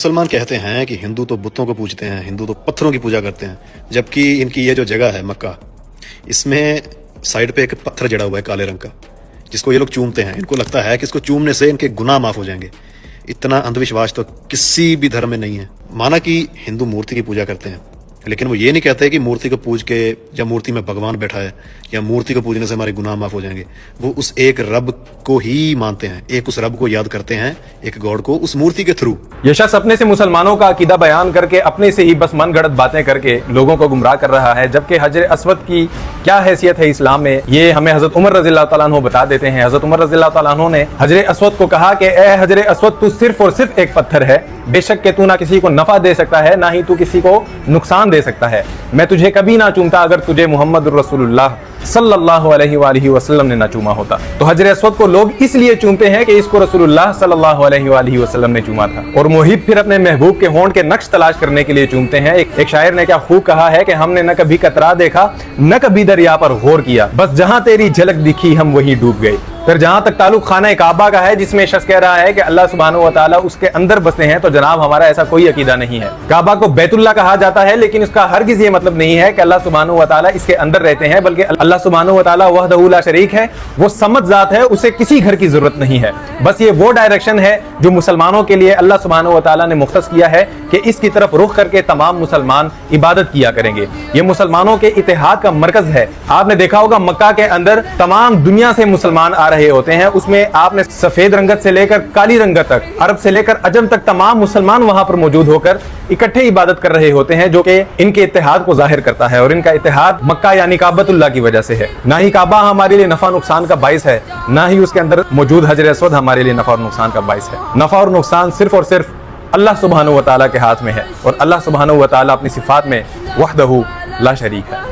मुसलमान कहते हैं कि हिंदू तो बुतों को पूजते हैं, हिंदू तो पत्थरों की पूजा करते हैं, जबकि इनकी ये जो जगह है मक्का, इसमें साइड पे एक पत्थर जड़ा हुआ है काले रंग का, जिसको ये लोग चूमते हैं। इनको लगता है कि इसको चूमने से इनके गुनाह माफ हो जाएंगे। इतना अंधविश्वास तो किसी भी धर्म में नहीं है। माना कि हिंदू मूर्ति की पूजा करते हैं, लेकिन वो ये नहीं कहते कि मूर्ति को पूज के या मूर्ति में भगवान बैठा है या मूर्ति को पूजने से हमारे गुनाह माफ हो जाएंगे। वो उस एक रब को ही मानते हैं, एक उस रब को याद करते हैं, एक गॉड को, उस मूर्ति के थ्रू। ये शख्स अपने से मुसलमानों का अकीदा बयान करके अपने से ही बस मन गढ़ंत बातें करके लोगों को गुमराह कर रहा है, जबकि हजर अस्वद की क्या हैसियत है इस्लाम में, ये हमें हजरत उमर रज़ियल्लाहु तआला अन्हु बता देते हैं। हजरत उमर रज़ियल्लाहु तआला अन्हु ने हजर अस्वद को कहा कि ए हजर अस्वद, तू सिर्फ और सिर्फ एक पत्थर है, बेशक के तू ना किसी को नफा दे सकता है, ना ही तू किसी को नुकसान दे सकता है। मैं तुझे कभी ना चूमता अगर तुझे मोहम्मद रसूलुल्लाह सल्लल्लाहु अलैहि वसल्लम ने ना चूमा होता। तो हजर अस्वद को लोग इसलिए चूमते हैं कि इसको रसूलुल्लाह सल्लल्लाहु अलैहि वसल्लम ने चूमा था। और मुहिब फिर अपने महबूब के होंठ के नक्श तलाश करने के लिए चूमते हैं। एक शायर ने क्या खूब कहा है कि हमने न कभी कतरा देखा, न कभी दरिया पर गौर किया, बस जहां तेरी झलक दिखी हम वहीं डूब गए। फिर जहां तक ताल्लुक खाना काबा का है, जिसमें शख्स कह रहा है कि अल्लाह सुब्हानहू व तआला उसके अंदर बसते हैं, तो जनाब हमारा ऐसा कोई अकीदा नहीं है। काबा को बैतुल्लाह कहा जाता है, लेकिन उसका हरगिज़ ये मतलब नहीं है कि अल्लाह सुब्हानहू व तआला इसके अंदर रहते हैं, बल्कि अल्लाह सुब्हानहू व तआला वहदहू ला शरीक है, वो समद ज़ात है, उसे किसी घर की जरूरत नहीं है। बस ये वो डायरेक्शन है जो मुसलमानों के लिए अल्लाह सुब्हानहू व तआला ने मुख्तस किया है कि इसकी तरफ रुख करके तमाम मुसलमान इबादत किया करेंगे। ये मुसलमानों के इत्तेहाद का मरकज है। आपने देखा होगा मक्का के अंदर तमाम दुनिया से मुसलमान आ रहे होते हैं, उसमें आपने सफेद रंगत से लेकर काली रंगत तक, अरब से लेकर अजम तक तमाम मुसलमान वहां पर मौजूद होकर इकट्ठे इबादत कर रहे होते हैं, जो कि इनके इत्तेहाद को जाहिर करता है। और इनका इत्तेहाद मक्का यानी काबतुल्लाह की वजह से है। ना ही काबा हमारे लिए नफा नुकसान का बाइस है, ना ही उसके अंदर मौजूद हजर अस्वद हमारे लिए नफा और नुकसान का बाइस है। नफा और नुकसान सिर्फ और सिर्फ अल्लाह सुब्हानहू व तआला के हाथ में है, और अल्लाह सुब्हानहू व तआला अपनी सिफात में वहदहू ला शरीक है।